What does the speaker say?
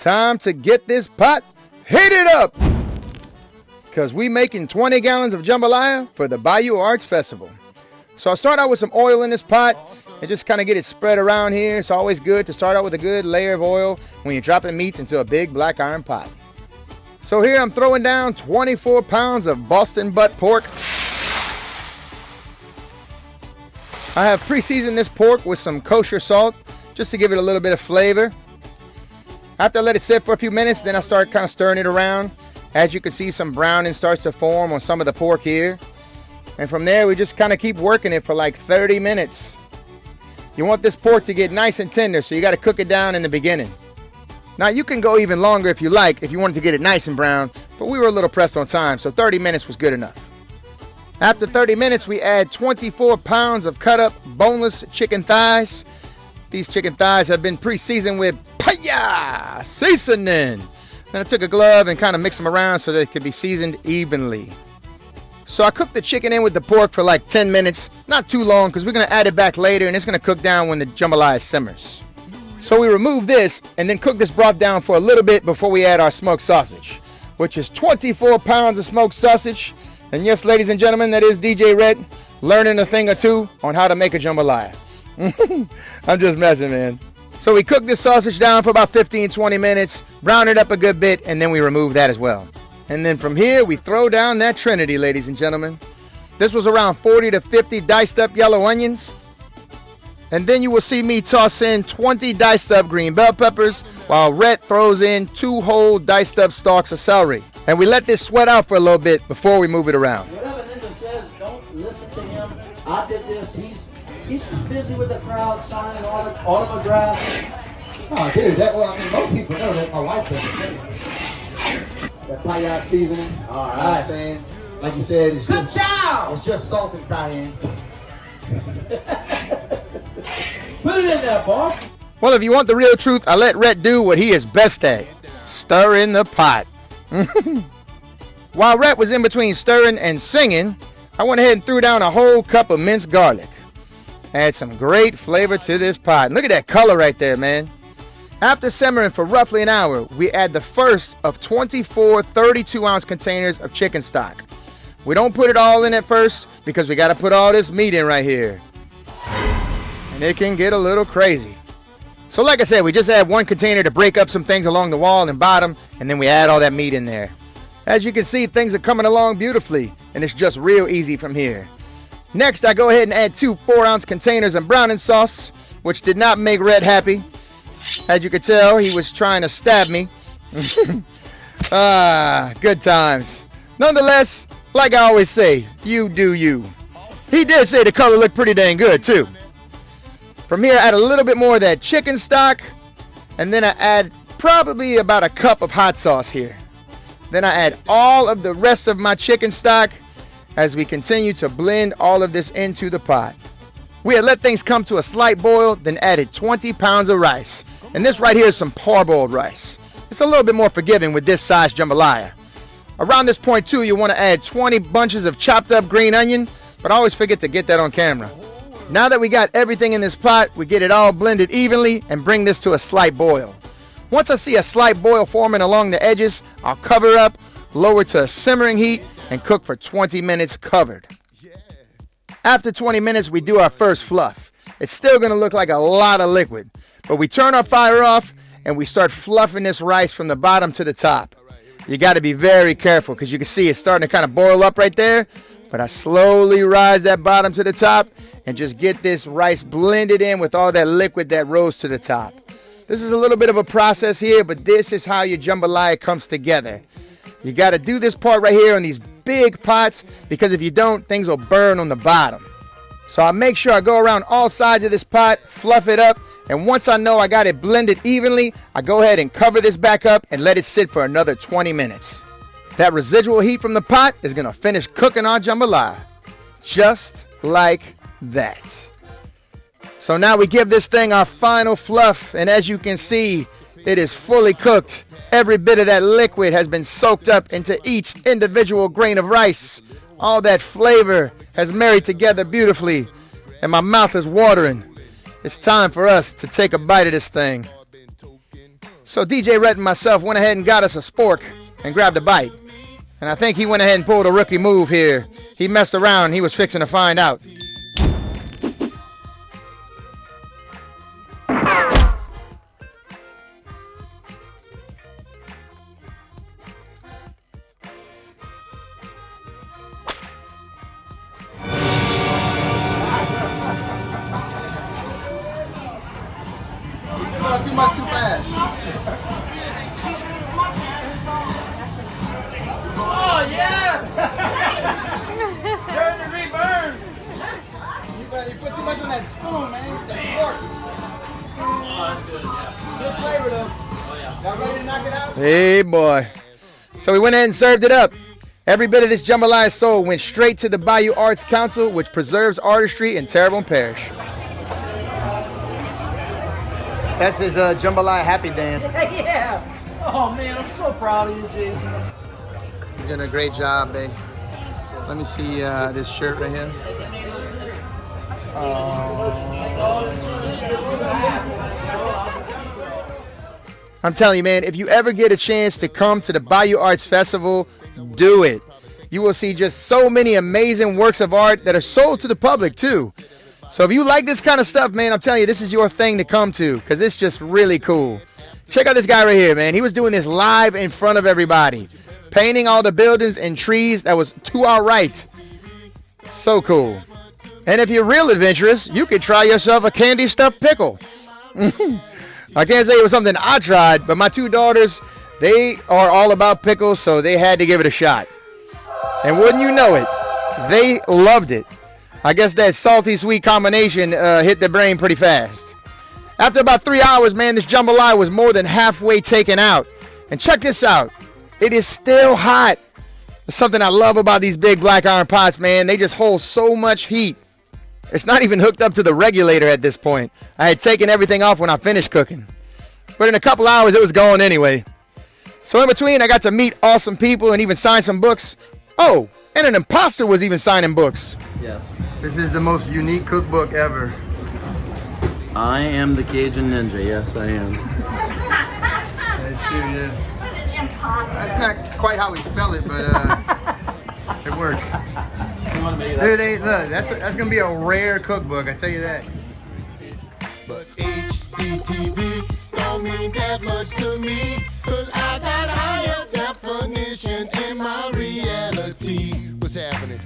time to get this pot heated up, because we making 20 gallons of jambalaya for the Bayou Arts Festival. So I'll start out with some oil in this pot and just kind of get it spread around here. It's always good to start out with a good layer of oil when you're dropping meats into a big black iron pot. So here I'm throwing down 24 pounds of Boston butt pork. I have pre-seasoned this pork with some kosher salt just to give it a little bit of flavor. After I let it sit for a few minutes, then I start kind of stirring it around. As you can see, some browning starts to form on some of the pork here. And from there, we just kind of keep working it for like 30 minutes. You want this pork to get nice and tender, so you got to cook it down in the beginning. Now, you can go even longer if you like, if you wanted to get it nice and brown, but we were a little pressed on time, so 30 minutes was good enough. After 30 minutes, we add 24 pounds of cut up boneless chicken thighs. These chicken thighs have been pre-seasoned with Paya seasoning. Then I took a glove and kind of mixed them around so they could be seasoned evenly. So I cooked the chicken in with the pork for like 10 minutes. Not too long, because we're going to add it back later and it's going to cook down when the jambalaya simmers. So we remove this and then cook this broth down for a little bit before we add our smoked sausage, which is 24 pounds of smoked sausage. And yes, ladies and gentlemen, that is DJ Rhett learning a thing or two on how to make a jambalaya. I'm just messing, man. So we cook this sausage down for about 15-20 minutes, brown it up a good bit, and then we remove that as well. And then from here, we throw down that trinity, ladies and gentlemen. This was around 40 to 50 diced up yellow onions. And then you will see me toss in 20 diced up green bell peppers, while Rhett throws in 2 whole diced up stalks of celery. And we let this sweat out for a little bit before we move it around. Whatever Ninja says, don't listen to him. I did this. He's busy with the crowd signing autographs. Oh, dude, most people know that my wife doesn't. That Bayou seasoning. All right. You know what I'm saying? Like you said, it's good job. It's just salt and cayenne. Put it in there, boy. Well, if you want the real truth, I let Rhett do what he is best at. Stir in the pot. While Rhett was in between stirring and singing, I went ahead and threw down a whole cup of minced garlic. Add some great flavor to this pot. And look at that color right there, man. After simmering for roughly an hour, we add the first of 24 32-ounce containers of chicken stock. We don't put it all in at first because we got to put all this meat in right here. And it can get a little crazy. So like I said, we just add 1 container to break up some things along the wall and bottom, and then we add all that meat in there. As you can see, things are coming along beautifully, and it's just real easy from here. Next, I go ahead and add 2 4-ounce containers of browning sauce, which did not make Rhett happy. As you could tell, he was trying to stab me. Good times. Nonetheless, like I always say, you do you. He did say the color looked pretty dang good, too. From here, I add a little bit more of that chicken stock, and then I add probably about a cup of hot sauce here. Then I add all of the rest of my chicken stock as we continue to blend all of this into the pot. We had let things come to a slight boil, then added 20 pounds of rice. And this right here is some parboiled rice. It's a little bit more forgiving with this size jambalaya. Around this point too, you want to add 20 bunches of chopped up green onion, but I always forget to get that on camera. Now that we got everything in this pot, we get it all blended evenly and bring this to a slight boil. Once I see a slight boil forming along the edges, I'll cover up, lower to a simmering heat, and cook for 20 minutes covered. After 20 minutes, we do our first fluff. It's still going to look like a lot of liquid, but we turn our fire off and we start fluffing this rice from the bottom to the top. You got to be very careful because you can see it's starting to kind of boil up right there, but I slowly rise that bottom to the top and just get this rice blended in with all that liquid that rose to the top. This is a little bit of a process here, but this is how your jambalaya comes together. You got to do this part right here on these big pots because if you don't, things will burn on the bottom. So I make sure I go around all sides of this pot, fluff it up, and once I know I got it blended evenly, I go ahead and cover this back up and let it sit for another 20 minutes. That residual heat from the pot is going to finish cooking our jambalaya. Just like that. So now we give this thing our final fluff, and as you can see, it is fully cooked. Every bit of that liquid has been soaked up into each individual grain of rice. All that flavor has married together beautifully, and my mouth is watering. It's time for us to take a bite of this thing. So DJ Rhett and myself went ahead and got us a spork and grabbed a bite. And I think he went ahead and pulled a rookie move here. He messed around. He was fixing to find out. Too much too fast. Oh yeah! Burn the reburn. You put too much on that spoon, man. That fork. Oh, that's good. Yeah. Good flavor though. Oh yeah. Y'all ready to knock it out? Hey, boy. So we went ahead and served it up. Every bit of this jambalaya soul went straight to the Bayou Arts Council, which preserves artistry in Terrebonne Parish. That's his jambalaya happy dance. Yeah. Oh man, I'm so proud of you, Jason. You're doing a great job, babe. Let me see this shirt right here. I'm telling you, man, if you ever get a chance to come to the Bayou Arts Festival, do it. You will see just so many amazing works of art that are sold to the public, too. So if you like this kind of stuff, man, I'm telling you, this is your thing to come to because it's just really cool. Check out this guy right here, man. He was doing this live in front of everybody, painting all the buildings and trees that was to our right. So cool. And if you're real adventurous, you could try yourself a candy stuffed pickle. I can't say it was something I tried, but my two daughters, they are all about pickles, so they had to give it a shot. And wouldn't you know it, they loved it. I guess that salty-sweet combination hit the brain pretty fast. After about 3 hours, man, this jambalaya was more than halfway taken out. And check this out. It is still hot. That's something I love about these big black iron pots, man. They just hold so much heat. It's not even hooked up to the regulator at this point. I had taken everything off when I finished cooking. But in a couple hours, it was going anyway. So in between, I got to meet awesome people and even sign some books. Oh, and an imposter was even signing books. Yes. This is the most unique cookbook ever. I am the Cajun Ninja. Yes, I am. That's not quite how we spell it, but it works. Dude, look, that's gonna be a rare cookbook. I tell you that. But HDTV don't mean that much to me, 'cause I got higher definition in my reality. What's happening?